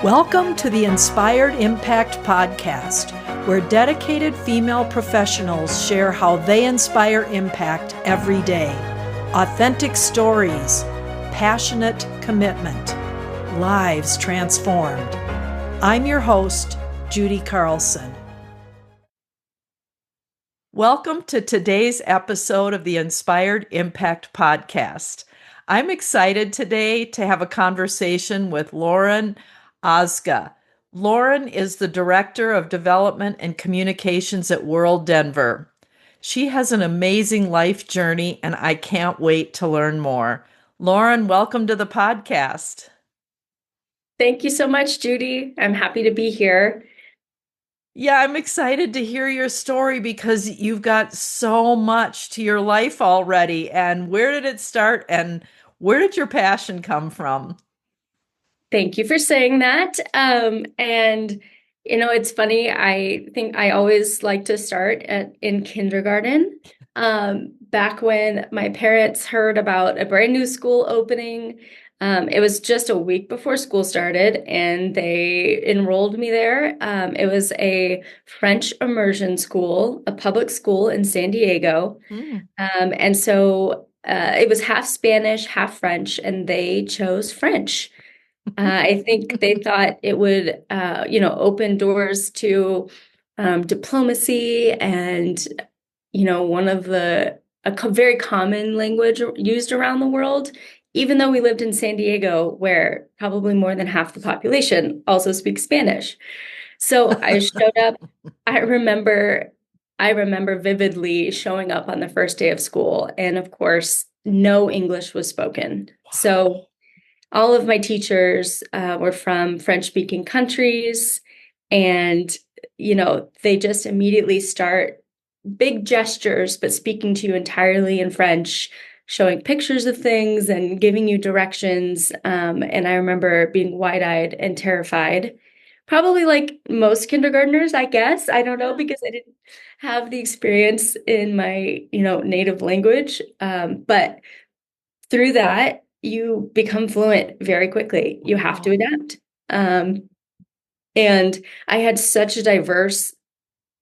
Welcome to the Inspired Impact Podcast, where dedicated female professionals share how they inspire impact every day. Authentic stories, passionate commitment, lives transformed. I'm your host, Judy Carlson. Welcome to today's episode of the Inspired Impact Podcast. I'm excited today to have a conversation with Osga. Lauren is the Director of Development and Communications at WorldDenver. She has an amazing life journey, and I can't wait to learn more. Lauren, welcome to the podcast. Thank you so much, Judy. I'm happy to be here. Yeah, I'm excited to hear your story because you've got so much to your life already. And where did it start, and where did your passion come from? Thank you for saying that. It's funny. I think I always like to start in kindergarten. Back when my parents heard about a brand new school opening, it was just a week before school started, and they enrolled me there. It was a French immersion school, a public school in San Diego. It was half Spanish, half French, and they chose French. I think they thought it would, open doors to diplomacy and, one of a very common language used around the world, even though we lived in San Diego, where probably more than half the population also speaks Spanish. So I showed up. I remember vividly showing up on the first day of school, and of course, no English was spoken. Wow. So all of my teachers were from French-speaking countries, and, they just immediately start big gestures, but speaking to you entirely in French, showing pictures of things and giving you directions. And I remember being wide-eyed and terrified, probably like most kindergartners, I guess. I don't know, because I didn't have the experience in my, native language. But through that, you become fluent very quickly. You have to adapt. And I had such a diverse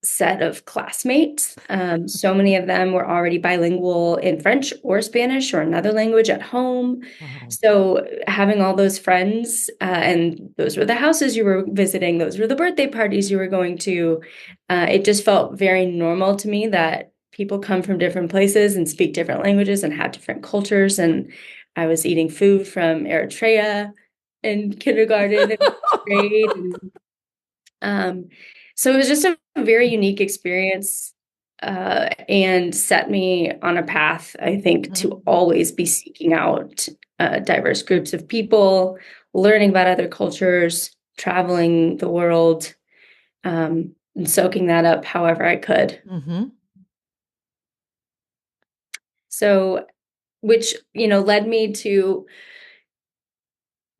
set of classmates. So many of them were already bilingual in French or Spanish or another language at home. Wow. So having all those friends, and those were the houses you were visiting, those were the birthday parties you were going to, it just felt very normal to me that people come from different places and speak different languages and have different cultures. And I was eating food from Eritrea in kindergarten and grade. So it was just a very unique experience, and set me on a path, I think, to always be seeking out diverse groups of people, learning about other cultures, traveling the world, and soaking that up however I could. So, which, led me to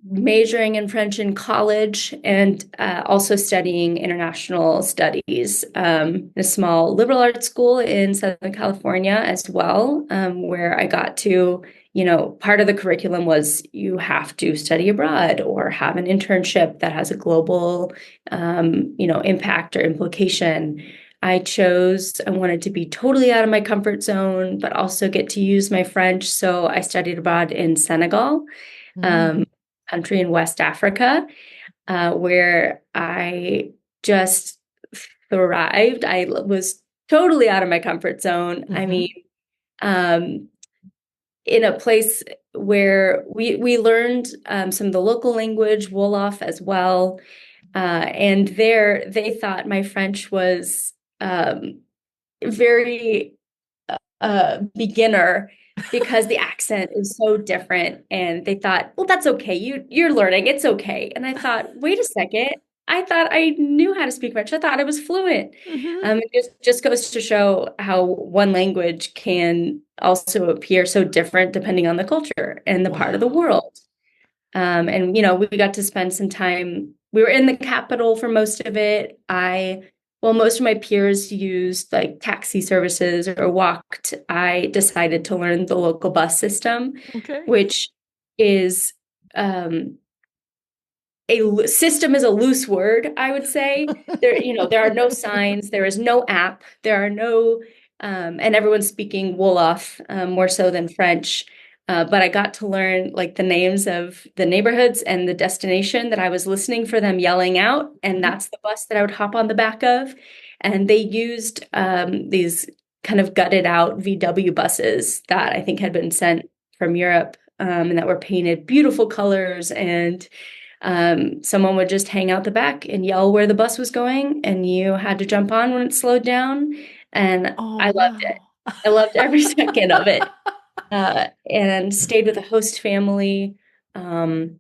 majoring in French in college, and also studying international studies, a small liberal arts school in Southern California as well, where I got to, part of the curriculum was you have to study abroad or have an internship that has a global, impact or implication. I wanted to be totally out of my comfort zone, but also get to use my French. So I studied abroad in Senegal, country in West Africa, where I just thrived. I was totally out of my comfort zone. I mean, in a place where we learned some of the local language, Wolof as well. And there they thought my French was very beginner, because the accent is so different, and they thought, well, that's okay. You're learning. It's okay. And I thought, wait a second. I thought I knew how to speak French. I thought I was fluent. It just goes to show how one language can also appear so different depending on the culture and the part of the world. And, we got to spend some time. We were in the capital for most of it. Most of my peers used like taxi services or walked. I decided to learn the local bus system, which is system is a loose word, I would say. There are no signs, there is no app, there are no, and everyone's speaking Wolof, more so than French. But I got to learn like the names of the neighborhoods and the destination that I was listening for them yelling out, and that's the bus that I would hop on the back of. And they used these kind of gutted out VW buses that I think had been sent from Europe, and that were painted beautiful colors, and someone would just hang out the back and yell where the bus was going, and you had to jump on when it slowed down. And Oh, I loved it. wow. I loved every second of it. And stayed with a host family, um,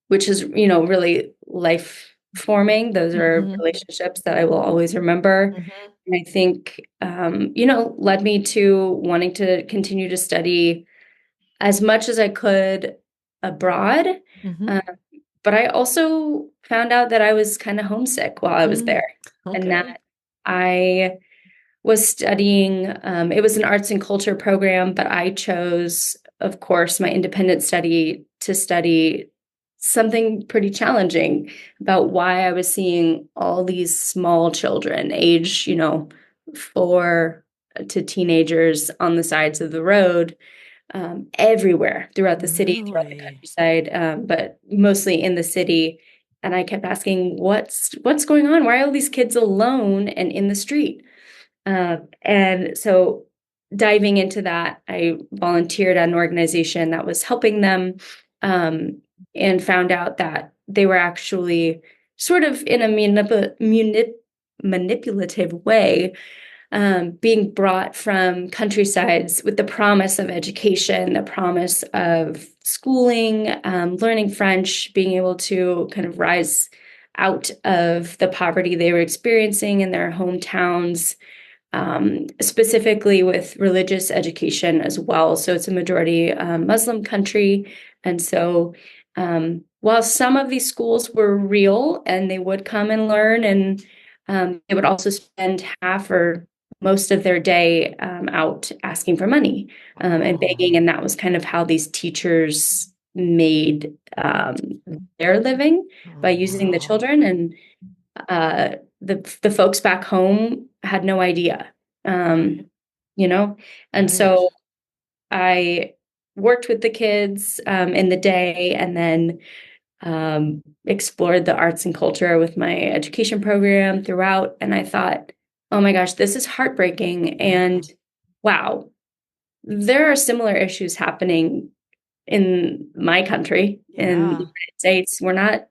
which is, really life forming. Those are Mhm. relationships that I will always remember. Mhm. And I think, led me to wanting to continue to study as much as I could abroad. Mhm. Um, but I also found out that I was kind of homesick while I was Mm. there, and Okay. that I was studying, it was an arts and culture program, but I chose, of course, my independent study to study something pretty challenging about why I was seeing all these small children, age, 4 to teenagers on the sides of the road, everywhere throughout the city, throughout the Really? countryside, but mostly in the city. And I kept asking, what's going on? Why are all these kids alone and in the street? And so diving into that, I volunteered at an organization that was helping them, and found out that they were actually sort of in a manipulative way, being brought from countrysides with the promise of education, the promise of schooling, learning French, being able to kind of rise out of the poverty they were experiencing in their hometowns, specifically with religious education as well. So it's a majority Muslim country. And so while some of these schools were real and they would come and learn, and they would also spend half or most of their day out asking for money, and begging. Oh. And that was kind of how these teachers made their living, by Oh, using the wow. children. And the folks back home had no idea, um, Right. you know? And Right. so I worked with the kids in the day, and then explored the arts and culture with my education program throughout. And I thought, oh my gosh, this is heartbreaking. And Yeah. wow, there are similar issues happening in my country, in the Yeah. United States. We're not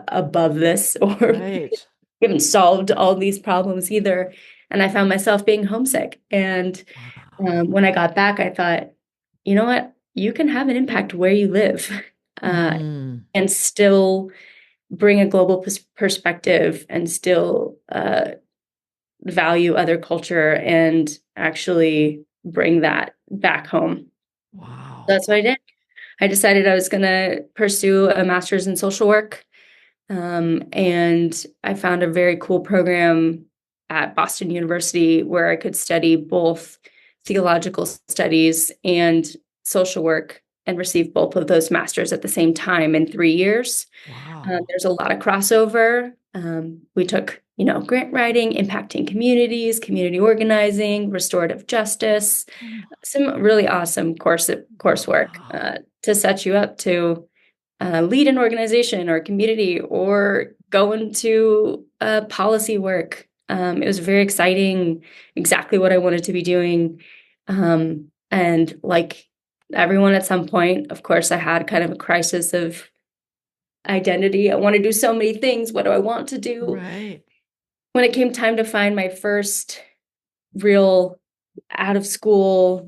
above this, or we Right. haven't solved all these problems either. And I found myself being homesick. And Wow. when I got back, I thought, you know what? You can have an impact where you live, uh, Mhm. and still bring a global perspective, and still value other culture, and actually bring that back home. Wow. That's what I did. I decided I was going to pursue a master's in social work. And I found a very cool program at Boston University where I could study both theological studies and social work, and receive both of those masters at the same time in 3 years. Wow. There's a lot of crossover. We took, grant writing, impacting communities, community organizing, restorative justice, Mm. some really awesome coursework Wow. to set you up to lead an organization or community, or go into policy work. It was very exciting, exactly what I wanted to be doing. And like everyone at some point, of course, I had kind of a crisis of identity. I want to do so many things. What do I want to do? Right. When it came time to find my first real out of school,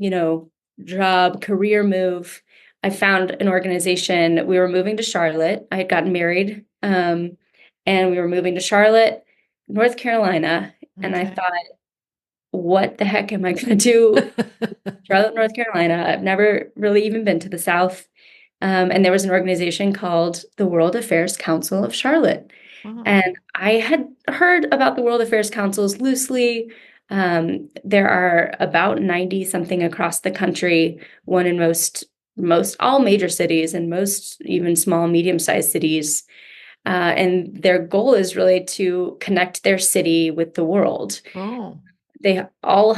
job, career move, I found an organization. We were moving to Charlotte. I had gotten married, and we were moving to Charlotte, North Carolina. And I Okay. thought, what the heck am I going to do? Charlotte, North Carolina. I've never really even been to the South. And there was an organization called the World Affairs Council of Charlotte. Wow. And I had heard about the World Affairs Councils loosely. There are about 90 something across the country, one in most all major cities, and most even small, medium-sized cities. And their goal is really to connect their city with the world. Oh. They all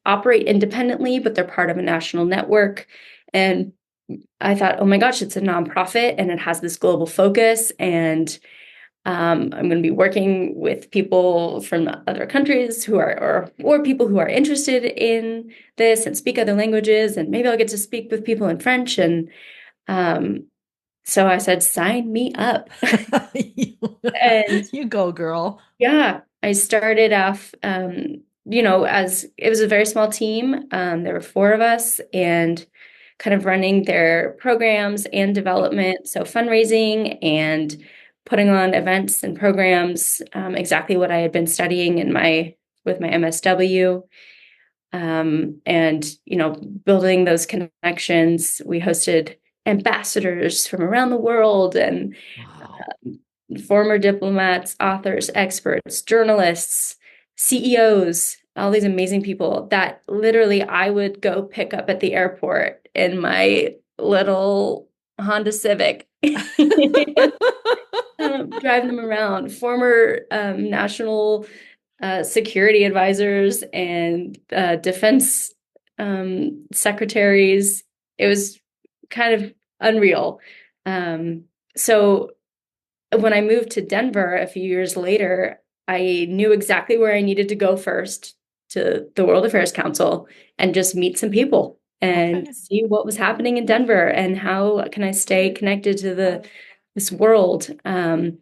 operate independently, but they're part of a national network. And I thought, oh my gosh, it's a nonprofit and it has this global focus. And I'm going to be working with people from other countries who are, or people who are interested in this and speak other languages. And maybe I'll get to speak with people in French. And um, so I said, sign me up. You, And you go, girl. yeah, I started off, as it was a very small team. There were four of us and kind of running their programs and development. So fundraising and putting on events and programs, exactly what I had been studying with my MSW. And, building those connections. We hosted ambassadors from around the world and Wow. former diplomats, authors, experts, journalists, CEOs, all these amazing people that literally I would go pick up at the airport in my little Honda Civic, drive them around. Former national security advisors and defense secretaries. It was kind of unreal. So when I moved to Denver a few years later, I knew exactly where I needed to go first, to the World Affairs Council, and just meet some people and Okay. see what was happening in Denver and how can I stay connected to this world. And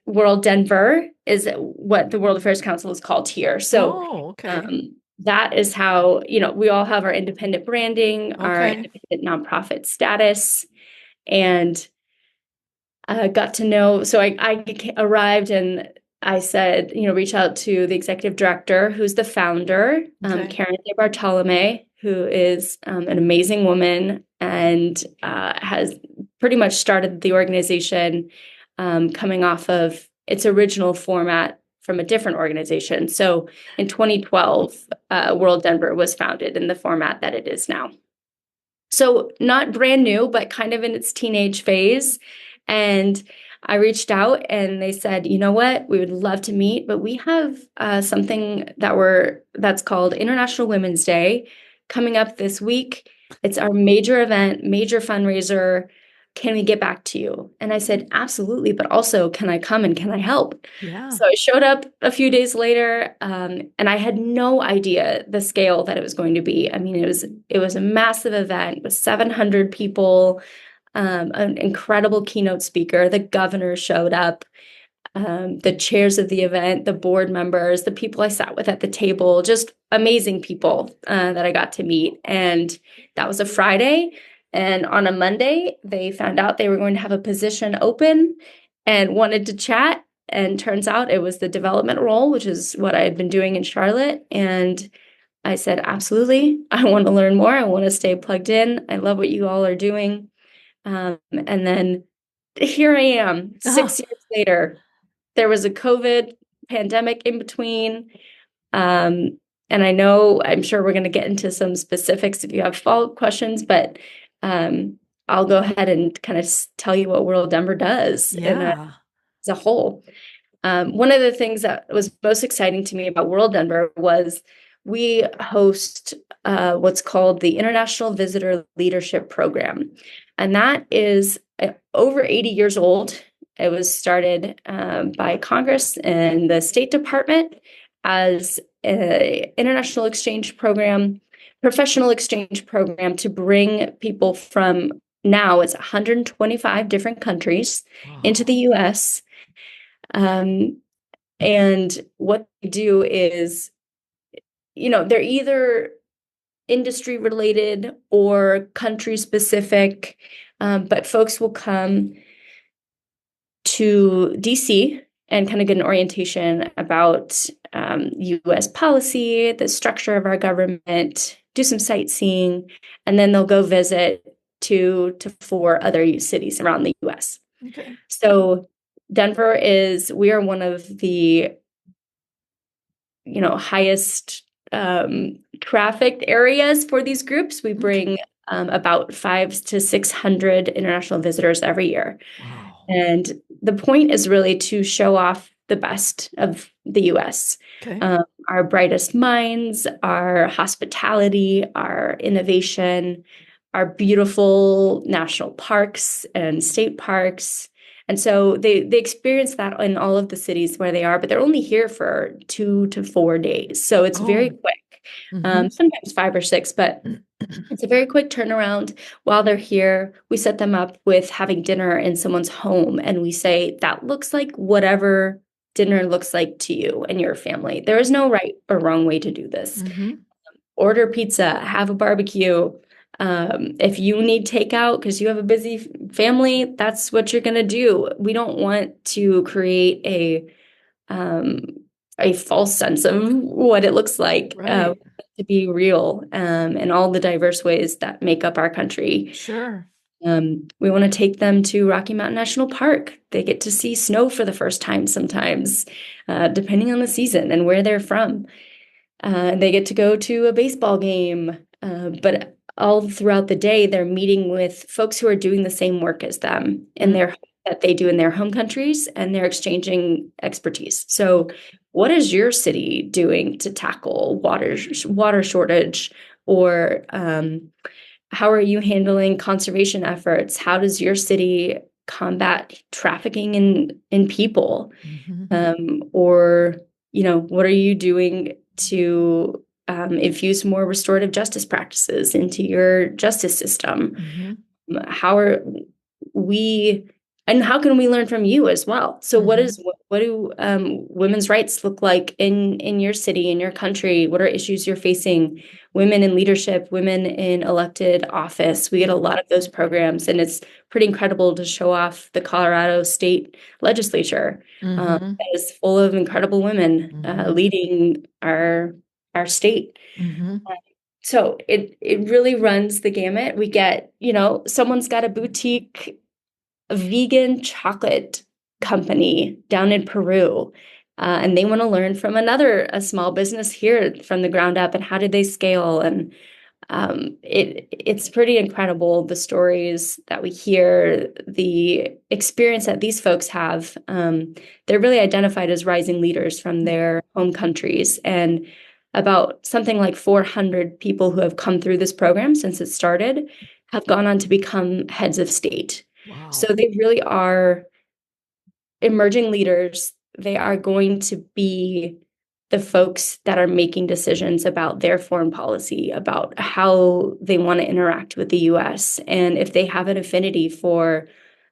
WorldDenver is what the World Affairs Council is called here. So Oh, okay. that is how, we all have our independent branding, our Okay. independent nonprofit status, and got to know. So I arrived and I said, reach out to the executive director, who's the founder, Okay. Karen De Bartolome, who is an amazing woman and has pretty much started the organization coming off of its original format from a different organization. So in 2012, WorldDenver was founded in the format that it is now. So not brand new, but kind of in its teenage phase. And I reached out and they said, you know what, we would love to meet, but we have something that's called International Women's Day coming up this week. It's our major event, major fundraiser. Can we get back to you? And I said, absolutely, but also, can I come and can I help? Yeah. So I showed up a few days later, and I had no idea the scale that it was going to be. I mean, it was a massive event with 700 people, an incredible keynote speaker. The governor showed up, the chairs of the event, the board members, the people I sat with at the table, just amazing people that I got to meet. And that was a Friday. And on a Monday, they found out they were going to have a position open and wanted to chat. And turns out it was the development role, which is what I had been doing in Charlotte. And I said, absolutely. I want to learn more. I want to stay plugged in. I love what you all are doing. And then here I am, Ah, 6 years later. There was a COVID pandemic in between. Um, and I'm sure we're going to get into some specifics if you have follow-up questions, but I'll go ahead and kind of tell you what WorldDenver does yeah. as a whole. One of the things that was most exciting to me about WorldDenver was we host what's called the International Visitor Leadership Program. And that is over 80 years old. It was started by Congress and the State Department as an international exchange program, professional exchange program to bring people from now it's 125 different countries into Wow. the US. And what they do is, they're either industry related or country specific, but folks will come to DC and kind of get an orientation about US policy, the structure of our government, do some sightseeing, and then they'll go visit 2 to 4 other cities around the US. Okay. So we are one of the highest trafficked areas for these groups. We Okay. bring about 500 to 600 international visitors every year. And the point is really to show off the best of the US. Okay. Our brightest minds, our hospitality, our innovation, our beautiful national parks and state parks. And so they experience that in all of the cities where they are, but they're only here for 2 to 4 days. So it's very Oh. quick, Mm-hmm. sometimes 5 or 6, but it's a very quick turnaround. While they're here, we set them up with having dinner in someone's home, and we say, that looks like whatever dinner looks like to you and your family. There is no right or wrong way to do this. Mm-hmm. Order pizza, have a barbecue. If you need takeout because you have a busy family, that's what you're going to do. We don't want to create a false sense of what it looks like Right. to be real in all the diverse ways that make up our country. Sure. We want to take them to Rocky Mountain National Park. They get to see snow for the first time sometimes, depending on the season and where they're from. They get to go to a baseball game, but all throughout the day, they're meeting with folks who are doing the same work as them in their that they do in their home countries, and they're exchanging expertise. So, what is your city doing to tackle water shortage, or how are you handling conservation efforts? How does your city combat trafficking in people? Or, what are you doing to infuse more restorative justice practices into your justice system? How are we, and how can we learn from you as well? So what do women's rights look like in your city, in your country? What are issues you're facing? Women in leadership, women in elected office. We get a lot of those programs, and it's pretty incredible to show off the Colorado state legislature that is full of incredible women leading our state. So it really runs the gamut. We get, someone's got a boutique vegan chocolate company down in Peru, and they want to learn from a small business here from the ground up, and how did they scale? And it's pretty incredible, the stories that we hear, the experience that these folks have. They're really identified as rising leaders from their home countries, and about something like 400 people who have come through this program since it started have gone on to become heads of state. Wow. So they really are emerging leaders. They are going to be the folks that are making decisions about their foreign policy, about how they want to interact with the U.S., and if they have an affinity for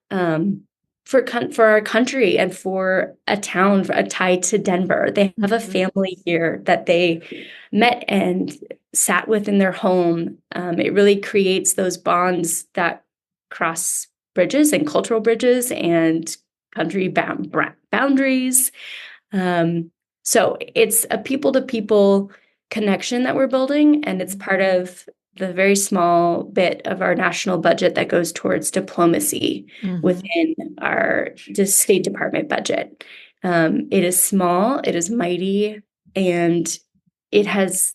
our country and for a town, for a tie to Denver. They have a family here that they met and sat with in their home. It really creates those bonds that cross bridges and cultural bridges and country boundaries. So it's a people-to-people connection that we're building, and it's part of the very small bit of our national budget that goes towards diplomacy within our State Department budget. It is small, it is mighty, and it has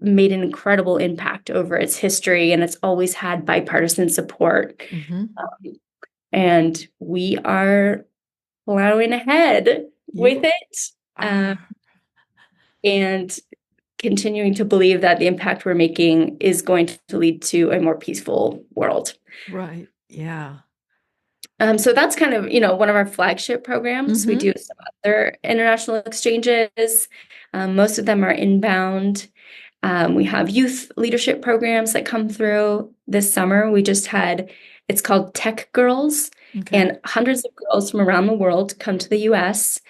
made an incredible impact over its history, and it's always had bipartisan support. And we are plowing ahead with it, and continuing to believe that the impact we're making is going to lead to a more peaceful world. Right. Yeah. So that's kind of, one of our flagship programs. We do some other international exchanges. Most of them are inbound. We have youth leadership programs that come through this summer. It's called Tech Girls, and hundreds of girls from around the world come to the US,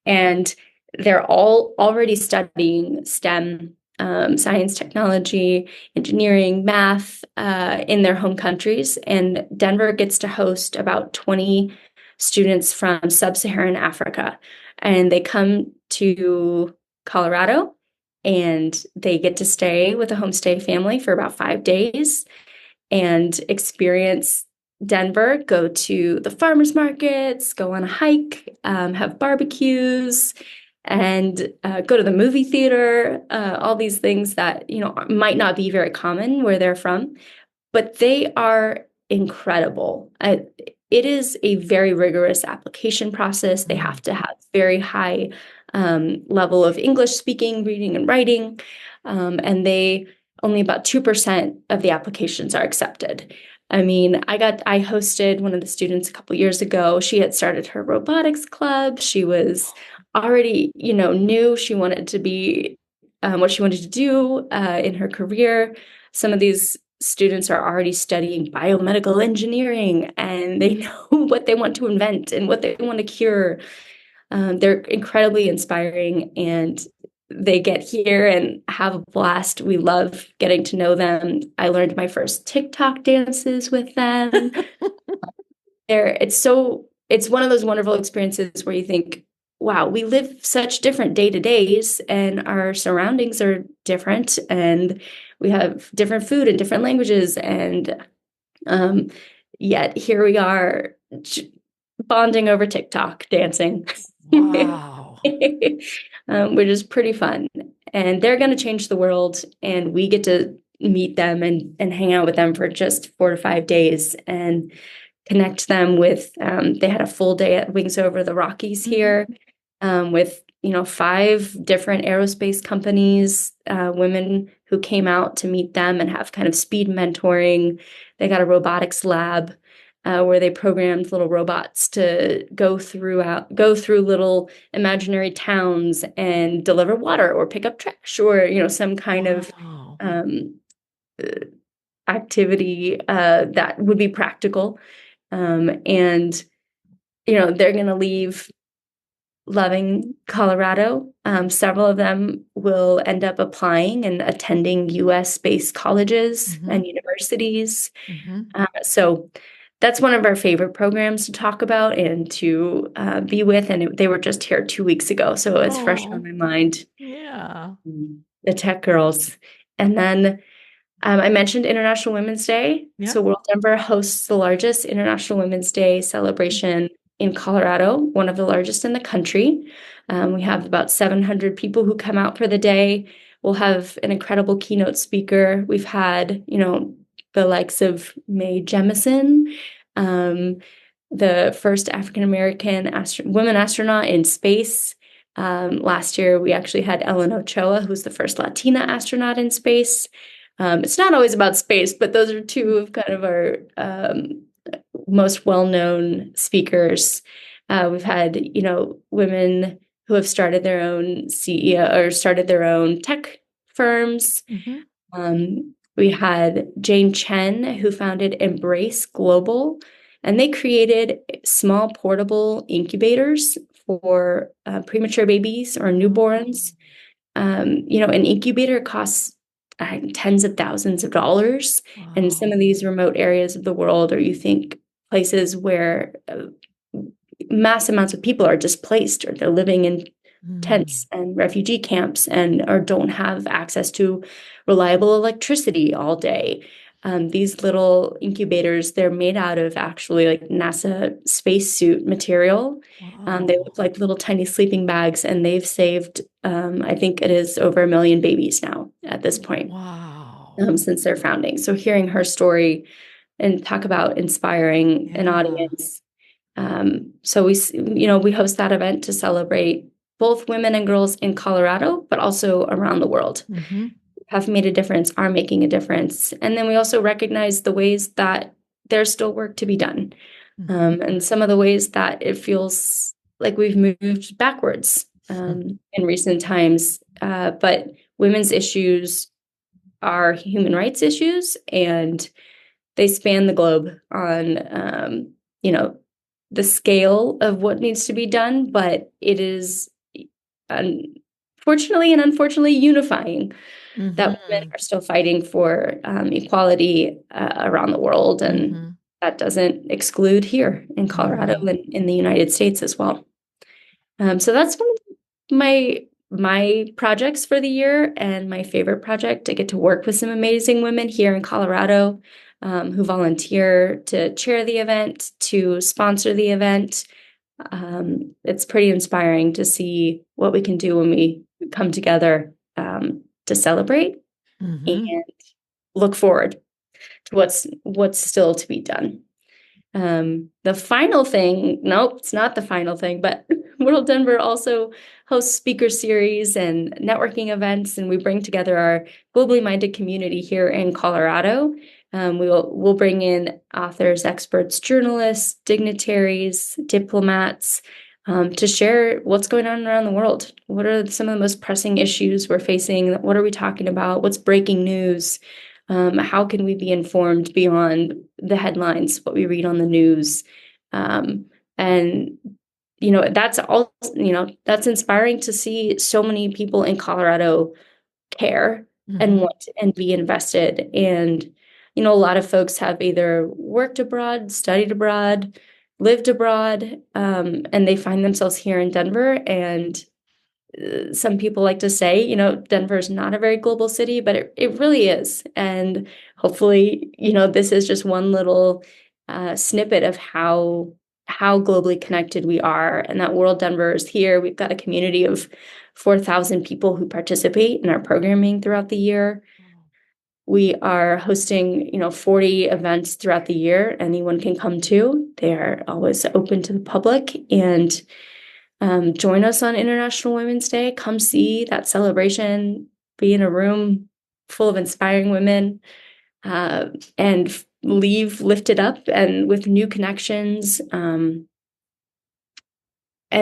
and they're all already studying STEM, science, technology, engineering, math, in their home countries. And Denver gets to host about 20 students from sub-Saharan Africa. And they come to Colorado, and they get to stay with a homestay family for about 5 days and experience Denver, go to the farmers markets, go on a hike, have barbecues, and go to the movie theater, all these things that, might not be very common where they're from, but they are incredible. it is a very rigorous application process. They have to have very high level of English speaking, reading, and writing, and they only about 2% of the applications are accepted. I mean, I hosted one of the students a couple years ago. She had started her robotics club. She was already, knew she wanted to be what she wanted to do in her career. Some of these students are already studying biomedical engineering, and they know what they want to invent and what they want to cure. They're incredibly inspiring, and they get here and have a blast. We love getting to know them. I learned my first TikTok dances with them. It's one of those wonderful experiences where you think, wow, we live such different day-to-days, and our surroundings are different, and we have different food and different languages, and yet here we are bonding over TikTok dancing. Wow. Which is pretty fun. And they're going to change the world, and we get to meet them and hang out with them for just 4 to 5 days and connect them with, they had a full day at Wings Over the Rockies here, with, 5 different aerospace companies, women who came out to meet them and have kind of speed mentoring. They got a robotics lab, where they programmed little robots to go through little imaginary towns and deliver water or pick up trash or some kind of Wow. activity that would be practical. And they're going to leave loving Colorado. Several of them will end up applying and attending US-based colleges and universities. So that's one of our favorite programs to talk about and to be with. And they were just here 2 weeks ago, so it's fresh on my mind. Yeah. The tech girls. And then I mentioned International Women's Day. Yeah. So WorldDenver hosts the largest International Women's Day celebration in Colorado, one of the largest in the country. We have about 700 people who come out for the day. We'll have an incredible keynote speaker. We've had, the likes of Mae Jemison, the first African-American woman astronaut in space. Last year, we actually had Ellen Ochoa, who's the first Latina astronaut in space. It's not always about space, but those are two of kind of our most well-known speakers. We've had, women who have started their own CEO or started their own tech firms. We had Jane Chen, who founded Embrace Global, and they created small portable incubators for premature babies or newborns. An incubator costs tens of thousands of dollars. Wow. And some of these remote areas of the world, or you think places where mass amounts of people are displaced, or they're living in tents and refugee camps or don't have access to reliable electricity all day. These little incubators, they're made out of actually like NASA spacesuit material. They look like little tiny sleeping bags, and they've saved, I think it is over 1 million babies now at this point. Wow. Since their founding. So hearing her story and talk about inspiring an audience. So we host that event to celebrate both women and girls in Colorado, but also around the world. Have made a difference, are making a difference. And then we also recognize the ways that there's still work to be done. And some of the ways that it feels like we've moved backwards in recent times. But women's issues are human rights issues, and they span the globe on, the scale of what needs to be done. But it is fortunately and unfortunately unifying that women are still fighting for equality around the world. And that doesn't exclude here in Colorado and in the United States as well. So that's one of my projects for the year, and my favorite project. I get to work with some amazing women here in Colorado who volunteer to chair the event, to sponsor the event. It's pretty inspiring to see what we can do when we come together to celebrate and look forward to what's still to be done. The final thing, nope, it's not the final thing, but WorldDenver also hosts speaker series and networking events, and we bring together our globally minded community here in Colorado. We'll bring in authors, experts, journalists, dignitaries, diplomats, to share what's going on around the world. What are some of the most pressing issues we're facing? What are we talking about? What's breaking news? How can we be informed beyond the headlines, what we read on the news? And that's all, that's inspiring to see so many people in Colorado care and Mhm. want and be invested. And, a lot of folks have either worked abroad, studied abroad, lived abroad, and they find themselves here in Denver. And some people like to say, Denver is not a very global city, but it really is. And hopefully, this is just one little snippet of how globally connected we are, and that WorldDenver is here. We've got a community of 4,000 people who participate in our programming throughout the year. We are hosting, 40 events throughout the year. Anyone can come to. They are always open to the public. And join us on International Women's Day. Come see that celebration, be in a room full of inspiring women, and leave lifted up and with new connections. And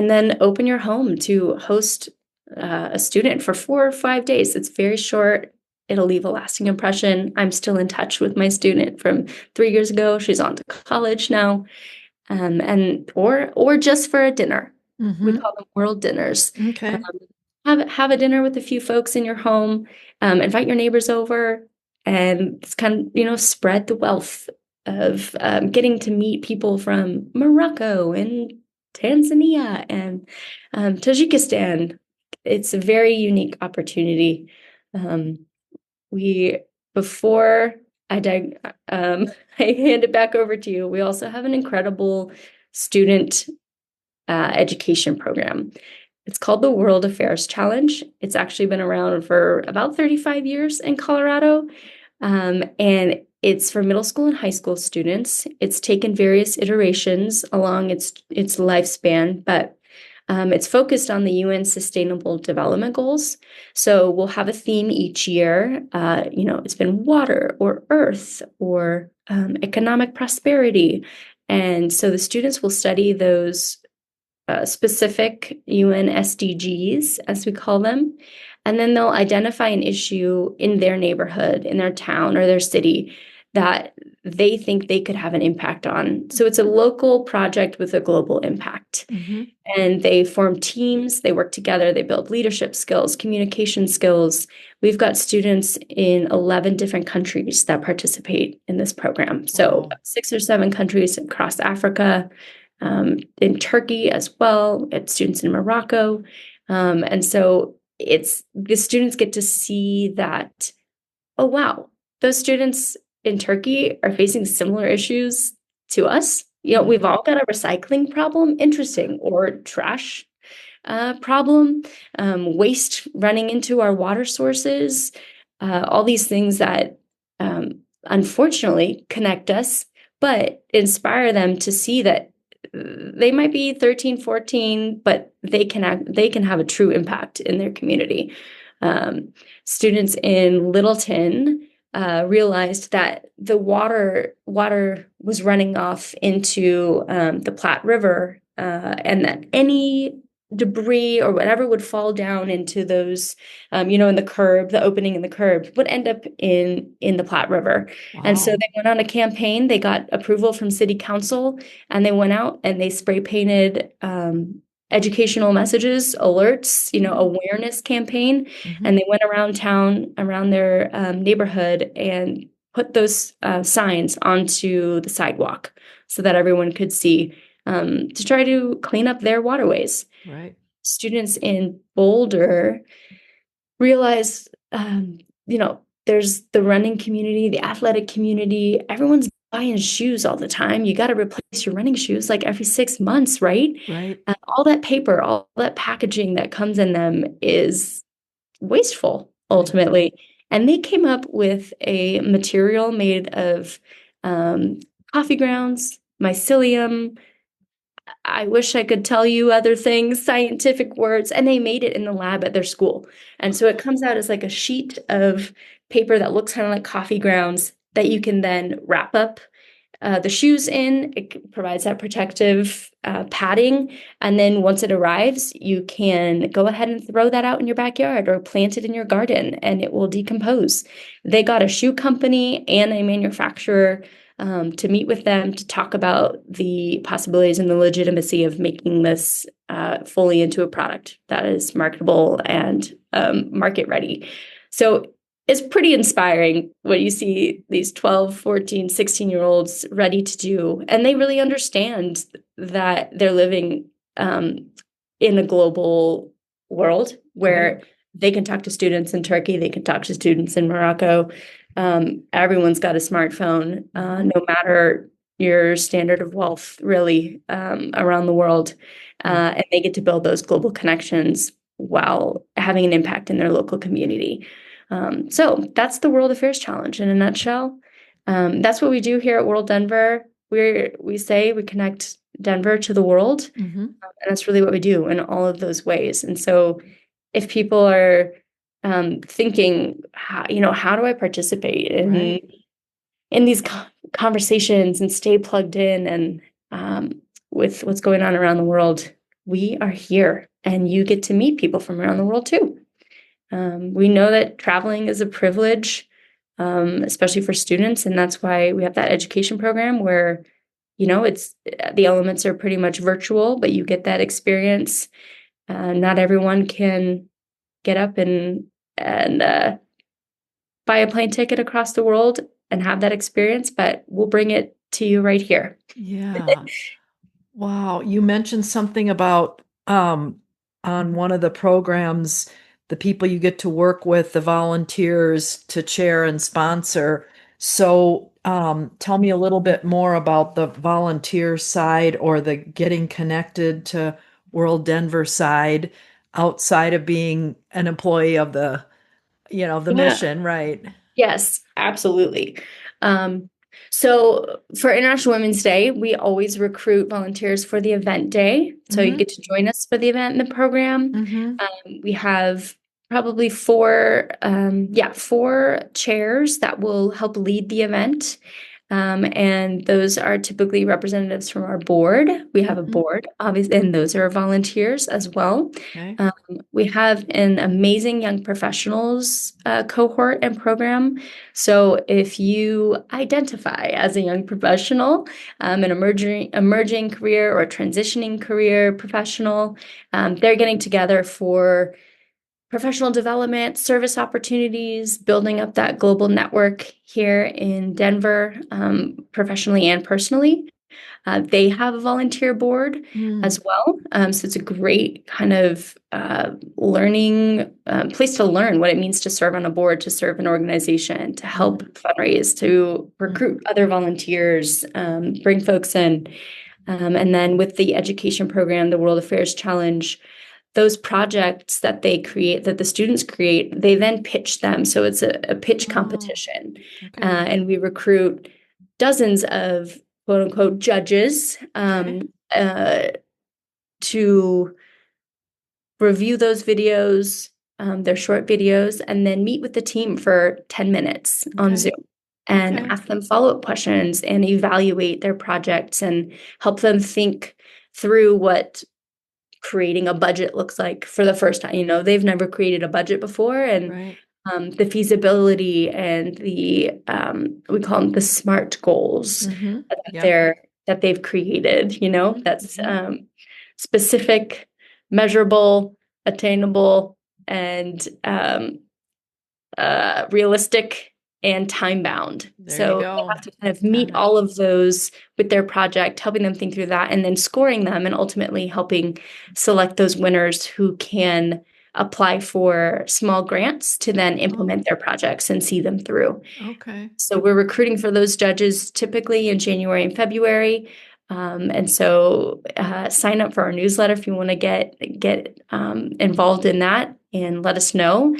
then open your home to host a student for 4 or 5 days. It's very short. It'll leave a lasting impression. I'm still in touch with my student from 3 years ago. She's on to college now. And or just for a dinner. We Mhm. call them world dinners. Um, Okay. have a dinner with a few folks in your home. Invite your neighbors over, and it's kind of, spread the wealth of getting to meet people from Morocco and Tanzania and Tajikistan. It's a very unique opportunity. Um, we before I dig, I hand it back over to you. We also have an incredible student education program. It's called the World Affairs Challenge. It's actually been around for about 35 years in Colorado. And it's for middle school and high school students. It's taken various iterations along its lifespan, but it's focused on the UN Sustainable Development Goals. So we'll have a theme each year. It's been water or earth or economic prosperity. And so the students will study those specific UN SDGs, as we call them. And then they'll identify an issue in their neighborhood, in their town, or their city that they think they could have an impact on. So it's a local project with a global impact. Mhm. And they form teams, they work together, they build leadership skills, communication skills. We've got students in 11 different countries that participate in this program. So Wow. 6 or 7 countries across Africa, in Turkey as well, it's students in Morocco. And so it's the students get to see that, oh, wow, those students in Turkey are facing similar issues to us. We've Mhm. all got a recycling problem, interesting, or trash problem, waste running into our water sources, all these things that unfortunately connect us, but inspire them to see that they might be 13, 14, but they can have a true impact in their community. Um, Students in Littleton realized that the water was running off into the Platte River, and that any debris or whatever would fall down into those, in the curb, the opening in the curb would end up in the Platte River. And so Wow. they went on a campaign. They got approval from City Council, and they went out and they spray painted educational messages, alerts, Mhm. awareness campaign, Mhm. and they went around town, around their neighborhood, and put those signs onto the sidewalk so that everyone could see, to try to clean up their waterways. Right. Students in Boulder realize, there's the running community, the athletic community. Everyone's buying shoes all the time. You got to replace your running shoes like every 6 months, right? Right. All that paper, all that packaging that comes in them is wasteful Right. ultimately. And they came up with a material made of um, coffee grounds, mycelium. I wish I could tell you other things, scientific words, and they made it in the lab at their school. And so it comes out as like a sheet of paper that looks kind of like coffee grounds that you can then wrap up the shoes in. It provides that protective padding. And then once it arrives, you can go ahead and throw that out in your backyard or plant it in your garden and it will decompose. They got a shoe company and a manufacturer to meet with them to talk about the possibilities and the legitimacy of making this fully into a product that is marketable and market ready. So it's pretty inspiring when you see these 12, 14, 16-year-olds ready to do, and they really understand that they're living in a global world where they can talk to students in Turkey, they can talk to students in Morocco. Everyone's got a smartphone, no matter your standard of wealth, really, around the world. And they get to build those global connections while having an impact in their local community. So that's the World Affairs Challenge in a nutshell. That's what we do here at WorldDenver. We say we connect Denver to the world, and that's really what we do in all of those ways. And so if people are thinking, how do I participate in these conversations and stay plugged in and with what's going on around the world, we are here, and you get to meet people from around the world too. We know that traveling is a privilege, especially for students, and that's why we have that education program where, it's the elements are pretty much virtual, but you get that experience. Not everyone can get up and buy a plane ticket across the world and have that experience, but we'll bring it to you right here. Yeah. Wow. You mentioned something about on one of the programs, the people you get to work with, the volunteers to chair and sponsor. So tell me a little bit more about the volunteer side or the getting connected to WorldDenver side outside of being an employee of the mission, right? Yes, absolutely. So for International Women's Day, we always recruit volunteers for the event day. So you get to join us for the event in the program. We have probably four chairs that will help lead the event. And those are typically representatives from our board. We have a board, obviously, and those are volunteers as well. Okay. We have an amazing young professionals cohort and program. So if you identify as a young professional, an emerging career or transitioning career professional, they're getting together for professional development, service opportunities, building up that global network here in Denver, professionally and personally. They have a volunteer board as well. So it's a great kind of learning place to learn what it means to serve on a board, to serve an organization, to help fundraise, to recruit other volunteers, bring folks in. And then with the education program, the World Affairs Challenge, those projects that they create, that the students create, they then pitch them. So it's a pitch competition. And we recruit dozens of quote unquote judges to review those videos, their short videos, and then meet with the team for 10 minutes on Zoom and ask them follow-up questions and evaluate their projects and help them think through what creating a budget looks like for the first time. They've never created a budget before, and the feasibility and the we call them the SMART goals that they've created. That's specific, measurable, attainable, and realistic and time bound. So they have to kind of meet all of those with their project, helping them think through that, and then scoring them, and ultimately helping select those winners who can apply for small grants to then implement their projects and see them through. So we're recruiting for those judges typically in January and February. And so sign up for our newsletter if you want to get involved in that and let us know.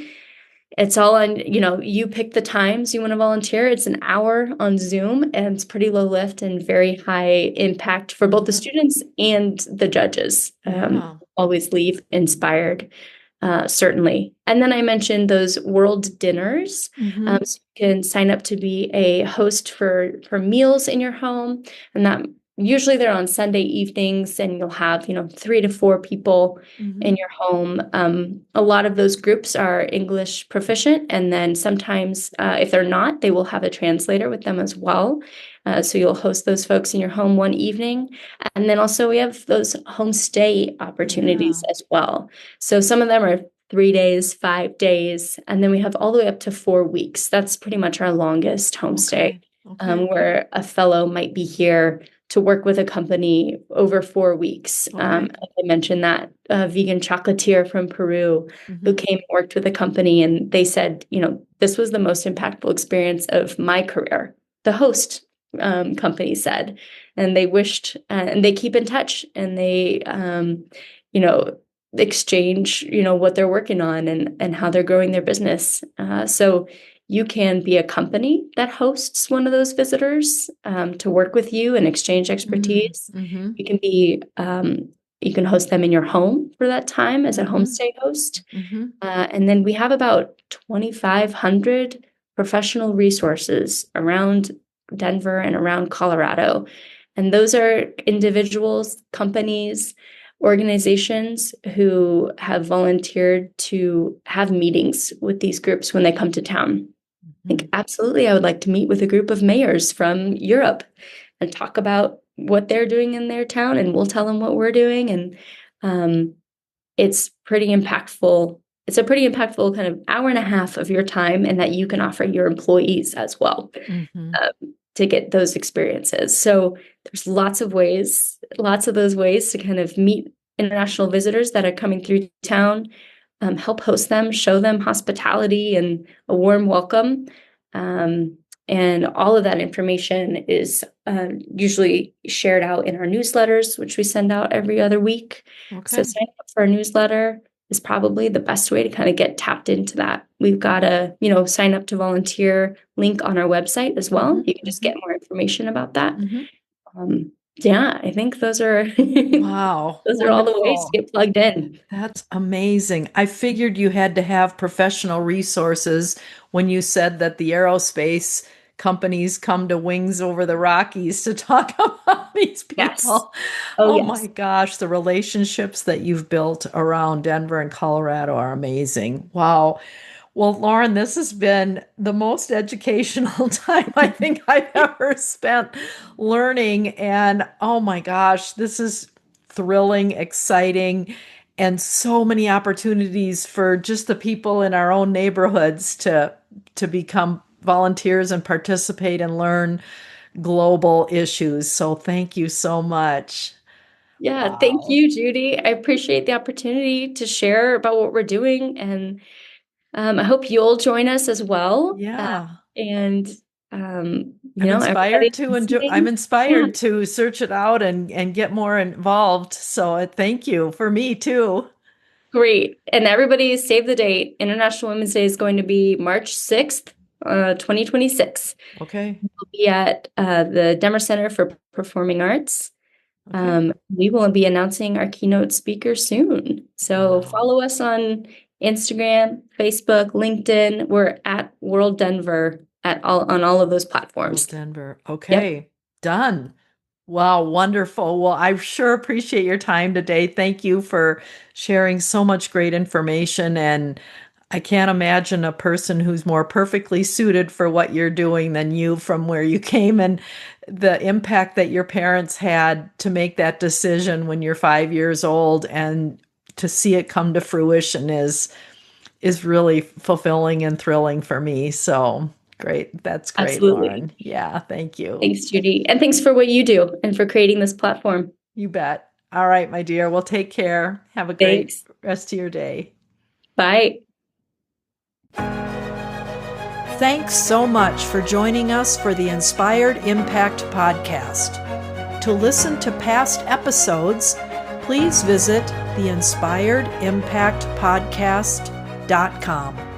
It's all on, you pick the times you want to volunteer. It's an hour on Zoom, and it's pretty low lift and very high impact for both the students and the judges. Yeah. Always leave inspired, certainly. And then I mentioned those world dinners. So you can sign up to be a host for meals in your home, and that usually they're on Sunday evenings, and you'll have 3 to 4 people in your home. A lot of those groups are English proficient, and then sometimes if they're not, they will have a translator with them as well. So you'll host those folks in your home one evening. And then also we have those homestay opportunities as well. So some of them are 3 days, 5 days, and then we have all the way up to 4 weeks. That's pretty much our longest homestay, where a fellow might be here to work with a company over 4 weeks. I mentioned that vegan chocolatier from Peru who came and worked with a company, and they said, this was the most impactful experience of my career. The host company said, and they wished, and they keep in touch, and they, exchange, what they're working on and how they're growing their business. So you can be a company that hosts one of those visitors to work with you and exchange expertise. You can be, you can host them in your home for that time as a homestay host. And then we have about 2,500 professional resources around Denver and around Colorado. And those are individuals, companies, organizations who have volunteered to have meetings with these groups when they come to town. I think absolutely I would like to meet with a group of mayors from Europe and talk about what they're doing in their town, and we'll tell them what we're doing. And it's pretty impactful. It's a pretty impactful kind of hour and a half of your time, and that you can offer your employees as well to get those experiences. So there's lots of those ways to kind of meet international visitors that are coming through town, help host them, show them hospitality and a warm welcome. And all of that information is usually shared out in our newsletters, which we send out every other week. So signing up for our newsletter is probably the best way to kind of get tapped into that. We've got a, sign up to volunteer link on our website as well. You can just get more information about that. Yeah, I think those are Wow. those are all the ways to get plugged in. That's amazing. I figured you had to have professional resources when you said that the aerospace companies come to Wings Over the Rockies to talk about these people. Yes. Oh, yes. My gosh, the relationships that you've built around Denver and Colorado are amazing. Wow. Well, Lauren, this has been the most educational time I think I've ever spent learning. And oh my gosh, this is thrilling, exciting, and so many opportunities for just the people in our own neighborhoods to become volunteers and participate and learn global issues. So thank you so much. Yeah, wow. Thank you, Judy. I appreciate the opportunity to share about what we're doing, and I hope you'll join us as well. Yeah. I'm inspired to search it out and get more involved. So thank you for me too. Great. And everybody save the date. International Women's Day is going to be March 6th, 2026. Okay. We'll be at the Denver Center for Performing Arts. Okay. We will be announcing our keynote speaker soon. So follow us on Instagram, Facebook, LinkedIn. We're at WorldDenver on all of those platforms. WorldDenver. Okay. Yep. Done. Wow, wonderful. Well, I sure appreciate your time today. Thank you for sharing so much great information. And I can't imagine a person who's more perfectly suited for what you're doing than you from where you came, and the impact that your parents had to make that decision when you're 5 years old, and to see it come to fruition is really fulfilling and thrilling for me. So great. That's great, Absolutely. Lauren. Yeah, thank you. Thanks, Judy. And thanks for what you do and for creating this platform. You bet. All right, my dear. Well, take care. Have a great rest of your day. Bye. Thanks so much for joining us for the Inspired Impact podcast. To listen to past episodes, please visit theinspiredimpactpodcast.com.